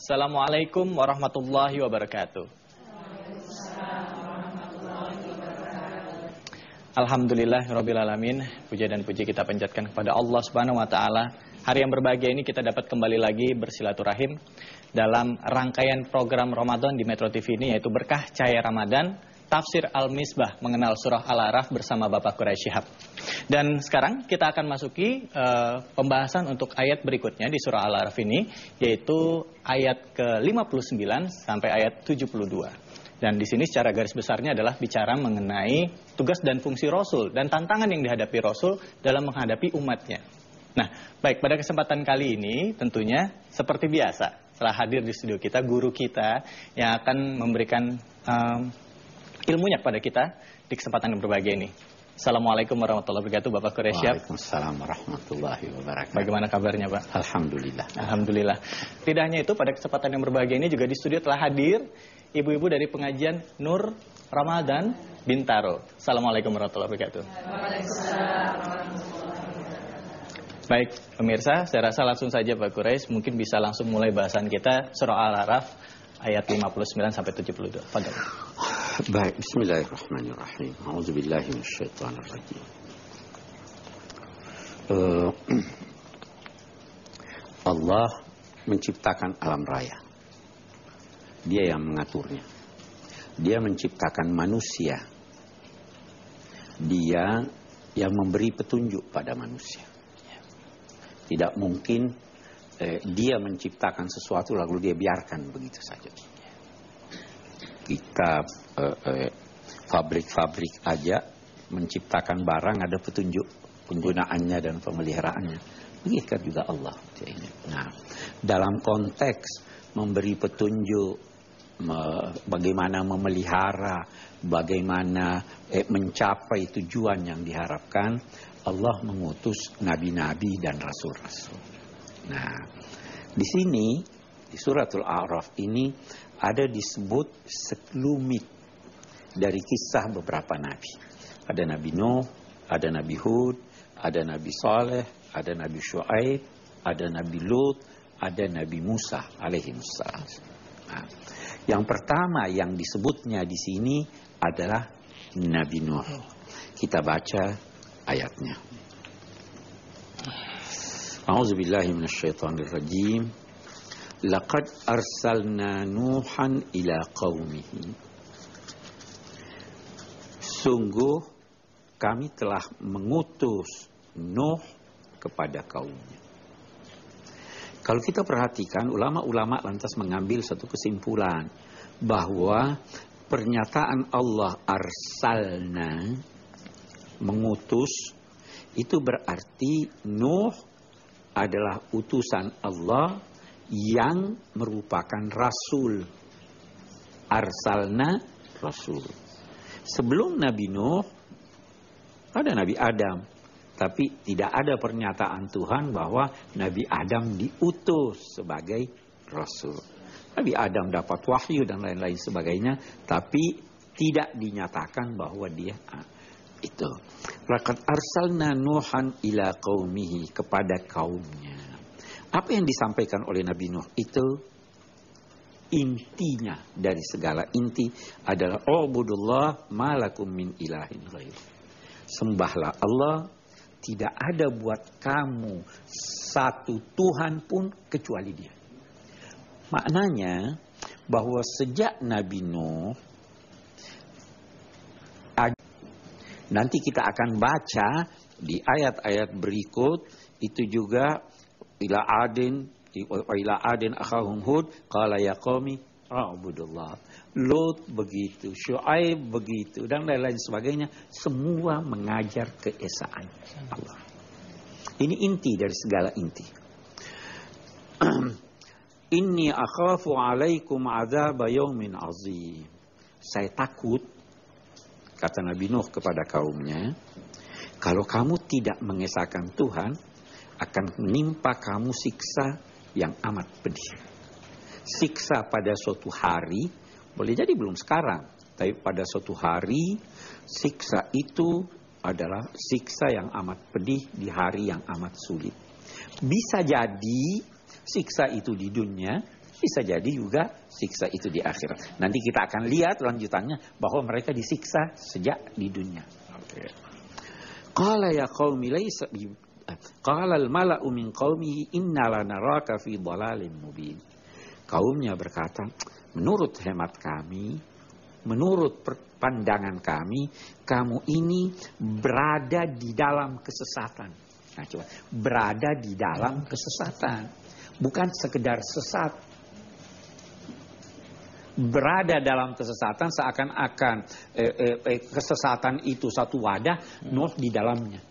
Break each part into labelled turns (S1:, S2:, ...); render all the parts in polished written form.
S1: Assalamualaikum warahmatullahi wabarakatuh. Alhamdulillahirabbil alamin. Puja dan puji kita panjatkan kepada Allah Subhanahu wa taala. Hari yang berbahagia ini kita dapat kembali lagi bersilaturahim dalam rangkaian program Ramadan di Metro TV ini, yaitu Berkah Cahaya Ramadan, Tafsir Al-Misbah mengenal surah Al-A'raf bersama Bapak Quraish Shihab. Dan sekarang kita akan masuki pembahasan untuk ayat berikutnya di surah Al-A'raf ini, yaitu ayat ke-59 sampai ayat 72. Dan di sini secara garis besarnya adalah bicara mengenai tugas dan fungsi Rasul dan tantangan yang dihadapi Rasul dalam menghadapi umatnya. Nah, baik, pada kesempatan kali ini tentunya seperti biasa telah hadir di studio kita guru kita yang akan memberikan ilmunya kepada kita di kesempatan yang berbahagia ini. Assalamualaikum warahmatullahi wabarakatuh, Bapak Quraish Shihab.
S2: Waalaikumsalam warahmatullahi wabarakatuh.
S1: Bagaimana kabarnya, Pak?
S2: Alhamdulillah.
S1: Alhamdulillah. Tidak hanya itu, pada kesempatan yang berbahagia ini juga di studio telah hadir ibu-ibu dari pengajian Nur Ramadan Bintaro. Assalamualaikum warahmatullahi wabarakatuh. Baik, pemirsa, saya rasa langsung saja Pak Quraish mungkin bisa langsung mulai bahasan kita surah Al-A'raf ayat 59 sampai 72. Fadhal.
S2: Baik, bismillahirrahmanirrahim. A'udzubillahi minasyaitonirrajim. Allah menciptakan alam raya. Dia yang mengaturnya. Dia menciptakan manusia. Dia yang memberi petunjuk pada manusia. Tidak mungkin dia menciptakan sesuatu lalu dia biarkan begitu saja. Kita pabrik-pabrik aja menciptakan barang ada petunjuk penggunaannya dan pemeliharaannya. Begitu juga Allah. Nah, dalam konteks memberi petunjuk bagaimana memelihara, bagaimana mencapai tujuan yang diharapkan, Allah mengutus nabi-nabi dan rasul-rasul. Nah, di sini di suratul A'raf ini ada disebut sekelumit dari kisah beberapa nabi. Ada Nabi Nuh, ada Nabi Hud, ada Nabi Saleh, ada Nabi Syuaib, ada Nabi Lut, ada Nabi Musa alaihissalam. Nah, yang pertama yang disebutnya di sini adalah Nabi Nuh. Kita baca ayatnya. A'udzubillahi minasyaitonirrajim. Laqad arsalna Nuhan ila qaumihi. Sungguh kami telah mengutus Nuh kepada kaumnya. Kalau kita perhatikan, ulama-ulama lantas mengambil satu kesimpulan bahwa pernyataan Allah arsalna, mengutus, itu berarti Nuh adalah utusan Allah yang merupakan rasul. Arsalna rasul. Sebelum Nabi Nuh ada Nabi Adam, tapi tidak ada pernyataan Tuhan bahwa Nabi Adam diutus sebagai rasul. Nabi Adam dapat wahyu dan lain-lain sebagainya, tapi tidak dinyatakan bahwa dia itu. Laqad arsalna Nuhan ila qaumihi, kepada kaumnya. Apa yang disampaikan oleh Nabi Nuh itu intinya dari segala inti adalah ubudullah ma lakum min ilahin ghair. Sembahlah Allah, tidak ada buat kamu satu Tuhan pun kecuali Dia. Maknanya bahwa sejak Nabi Nuh, nanti kita akan baca di ayat-ayat berikut itu juga ila adin akhahum hud qala ya qaumi a'budullah. Lut begitu, Syuaib begitu, dan lain-lain sebagainya, semua mengajar keesaan Allah. Ini inti dari segala inti. Inni akhafu alaikum azab yaumin azim. Saya takut, kata Nabi Nuh kepada kaumnya, kalau kamu tidak mengesahkan Tuhan, akan menimpa kamu siksa yang amat pedih. Siksa pada suatu hari, boleh jadi belum sekarang, tapi pada suatu hari, siksa itu adalah siksa yang amat pedih di hari yang amat sulit. Bisa jadi siksa itu di dunia, bisa jadi juga siksa itu di akhirat. Nanti kita akan lihat lanjutannya bahwa mereka disiksa sejak di dunia. Qala ya qaumi laysa bi qala al-mala'u min qaumihi inna lanaraka fi dhalalin mubin. Kaumnya berkata, menurut hemat kami, menurut pandangan kami, kamu ini berada di dalam kesesatan. Nah, coba, berada di dalam kesesatan. Bukan sekedar sesat. Berada dalam kesesatan seakan-akan kesesatan itu satu wadah, Nuh di dalamnya.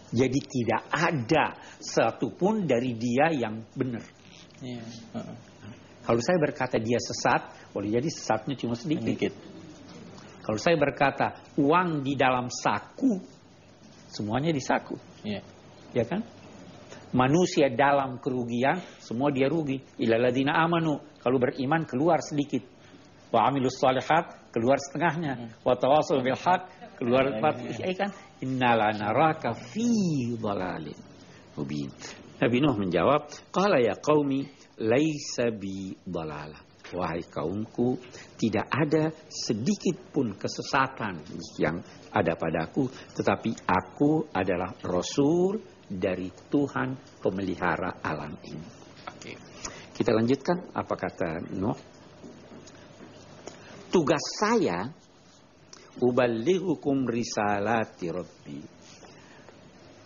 S2: Jadi tidak ada satupun dari dia yang benar. Kalau saya berkata dia sesat, boleh jadi sesatnya cuma sedikit. Kalau saya berkata uang di dalam saku, semuanya di saku. Ya kan? Manusia dalam kerugian, semua dia rugi. Illal ladzina amanu, kalau beriman keluar sedikit. Wa amilus shalihat, keluar setengahnya. Wa tawassaw bil haq, keluar kan? Innala naraka fi dhalalin mubin. Nabi Nuh menjawab, qala ya qaumi laisa bi dhalalah. Wahai kaumku, tidak ada sedikit pun kesesatan yang ada padaku, tetapi aku adalah Rasul dari Tuhan pemelihara alam ini. Oke. Kita lanjutkan, apa kata Nuh? Tugas saya, uballighukum risalati Rabbi.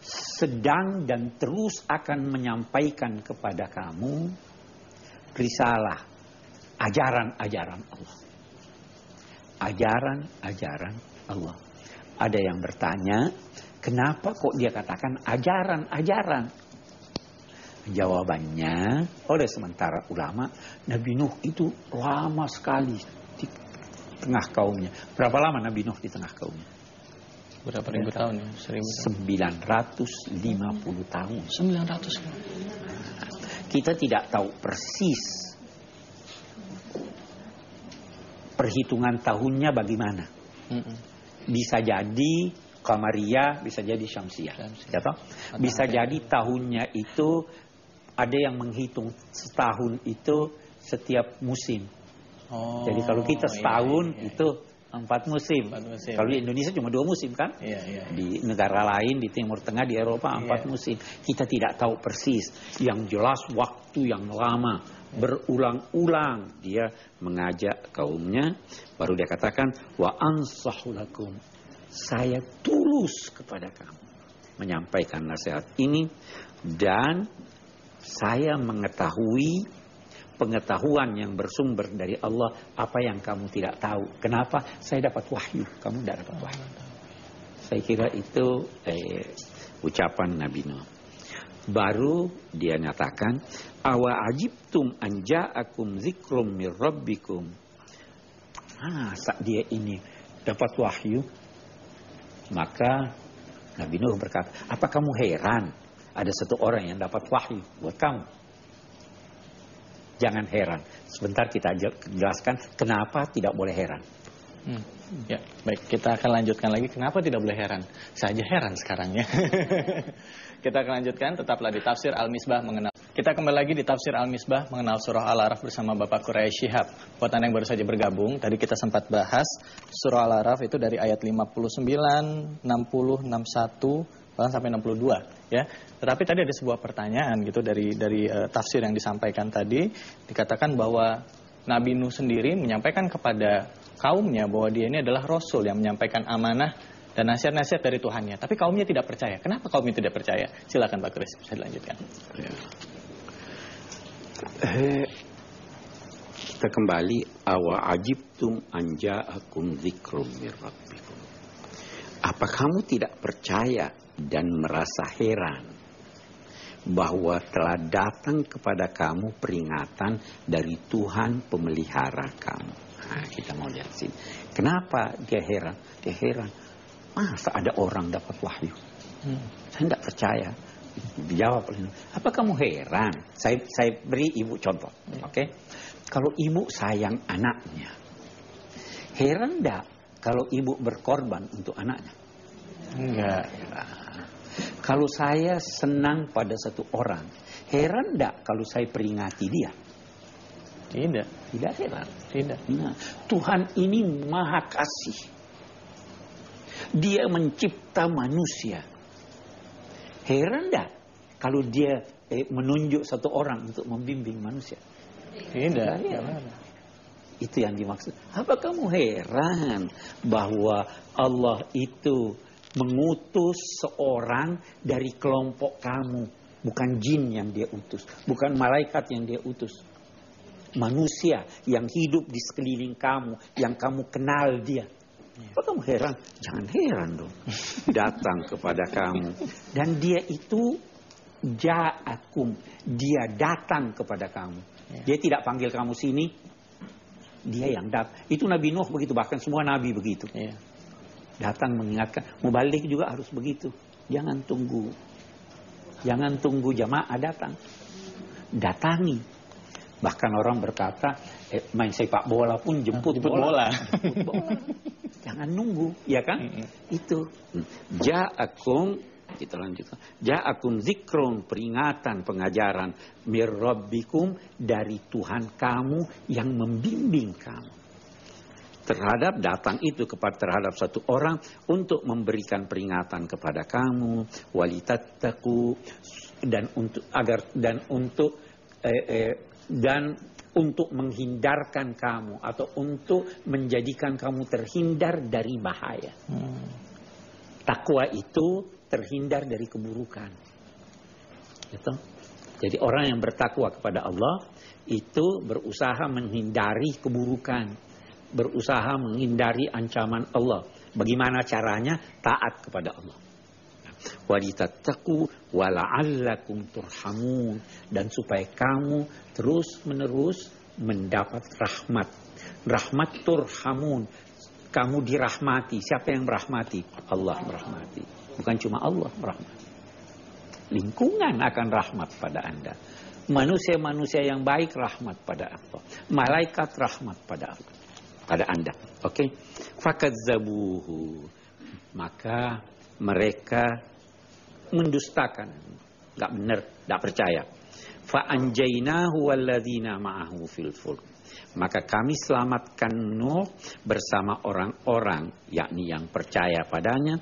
S2: Sedang dan terus akan menyampaikan kepada kamu risalah, ajaran-ajaran Allah. Ajaran-ajaran Allah. Ada yang bertanya, kenapa kok dia katakan ajaran-ajaran? Jawabannya oleh sementara ulama, Nabi Nuh itu lama sekali di tengah kaumnya. Berapa lama Nabi Nuh di tengah kaumnya?
S1: Berapa ribu tahun ya?
S2: 950 tahun.
S1: 900.
S2: Kita tidak tahu persis perhitungan tahunnya bagaimana. Bisa jadi Qamariyah, bisa jadi Syamsiyah. Ya toh? Bisa jadi tahunnya itu ada yang menghitung setahun itu setiap musim. Jadi kalau kita setahun itu 4 musim. Kalau di Indonesia cuma 2 musim kan? Di negara lain, di Timur Tengah, di Eropa 4 musim. Kita tidak tahu persis. Yang jelas waktu yang lama, berulang-ulang dia mengajak kaumnya. Baru dia katakan, wa ansahu lakum. Saya tulus kepada kamu menyampaikan nasihat ini, dan saya mengetahui pengetahuan yang bersumber dari Allah apa yang kamu tidak tahu. Kenapa? Saya dapat wahyu, kamu tidak dapat wahyu. Saya kira itu ucapan Nabi Nuh. Baru dia nyatakan, awa ajibtum an ja'akum dzikrum mir rabbikum. Saat dia ini dapat wahyu, maka Nabi Nuh berkata, apa kamu heran ada satu orang yang dapat wahyu buat kamu? Jangan heran. Sebentar kita jelaskan kenapa tidak boleh heran.
S1: Ya, baik, kita akan lanjutkan lagi kenapa tidak boleh heran. Saya aja heran sekarang ya. Kita akan lanjutkan, tetaplah di Tafsir Al-Misbah mengenal. Kita kembali lagi di Tafsir Al-Misbah mengenal surah Al-A'raf bersama Bapak Quraish Shihab. Buat Anda yang baru saja bergabung, tadi kita sempat bahas surah Al-A'raf itu dari ayat 59, 60, 61 bahkan sampai 62 ya. Tetapi tadi ada sebuah pertanyaan gitu dari tafsir yang disampaikan tadi, dikatakan bahwa Nabi Nuh sendiri menyampaikan kepada kaumnya bahwa dia ini adalah rasul yang menyampaikan amanah dan nasihat-nasihat dari Tuhannya. Tapi kaumnya tidak percaya. Kenapa kaumnya tidak percaya? Silakan Pak Kris, bisa dilanjutkan.
S2: Kita kembali, awa ajibtum an ja'akum dzikrum mir rabbikum. Apa kamu tidak percaya dan merasa heran bahwa telah datang kepada kamu peringatan dari Tuhan pemelihara kamu? Nah, kita mau lihat sini. Kenapa dia heran? Dia heran, masa ada orang dapat wahyu? Saya tidak percaya. Dijawab, apa kamu heran? Saya beri ibu contoh. Oke? Kalau ibu sayang anaknya, heran tidak kalau ibu berkorban untuk anaknya?
S1: Enggak.
S2: Kalau saya senang pada satu orang, heran tidak kalau saya peringati dia?
S1: Tidak.
S2: Tidak heran.
S1: Tidak.
S2: Nah, Tuhan ini maha kasih. Dia mencipta manusia. Heran dah kalau dia menunjuk satu orang untuk membimbing manusia.
S1: Tidak.
S2: Itu yang dimaksud. Apa kamu heran bahwa Allah itu mengutus seorang dari kelompok kamu? Bukan jin yang dia utus. Bukan malaikat yang dia utus. Manusia yang hidup di sekeliling kamu. Yang kamu kenal dia. Apa kamu heran? Jangan heran dong. Datang kepada kamu. Dan dia itu ja'akum. Dia datang kepada kamu. Dia tidak panggil kamu sini. Dia yang datang. Itu Nabi Nuh begitu. Bahkan semua Nabi begitu. Datang mengingatkan. Mubalik juga harus begitu. Jangan tunggu. Jangan tunggu jamaah datang. Datangi. Bahkan orang berkata, main sepak bola pun jemput bola. Jemput bola. Jangan nunggu, ya kan? Itu. Ja'akum, kita lanjutkan. Ja'akum zikrun, peringatan, pengajaran. Mir rabbikum, dari Tuhan kamu yang membimbing kamu. Terhadap datang itu terhadap satu orang untuk memberikan peringatan kepada kamu, walitattaku, dan untuk menghindarkan kamu atau untuk menjadikan kamu terhindar dari bahaya. Takwa itu terhindar dari keburukan. Gitu. Jadi orang yang bertakwa kepada Allah itu berusaha menghindari keburukan, berusaha menghindari ancaman Allah. Bagaimana caranya? Taat kepada Allah. Walitattaqu wala'allakum turhamun, dan supaya kamu terus-menerus mendapat rahmat. Rahmat turhamun. Kamu dirahmati. Siapa yang merahmati? Allah merahmati. Bukan cuma Allah merahmati. Lingkungan akan rahmat pada Anda. Manusia-manusia yang baik rahmat pada Allah. Malaikat rahmat pada Allah. Pada Anda. Oke? Fakadzabuhu. Maka mereka mendustakan. Enggak benar, enggak percaya. Fa'anjainahu walladzina ma'ahu fil fulk. Maka kami selamatkan Nuh bersama orang-orang, yakni yang percaya padanya,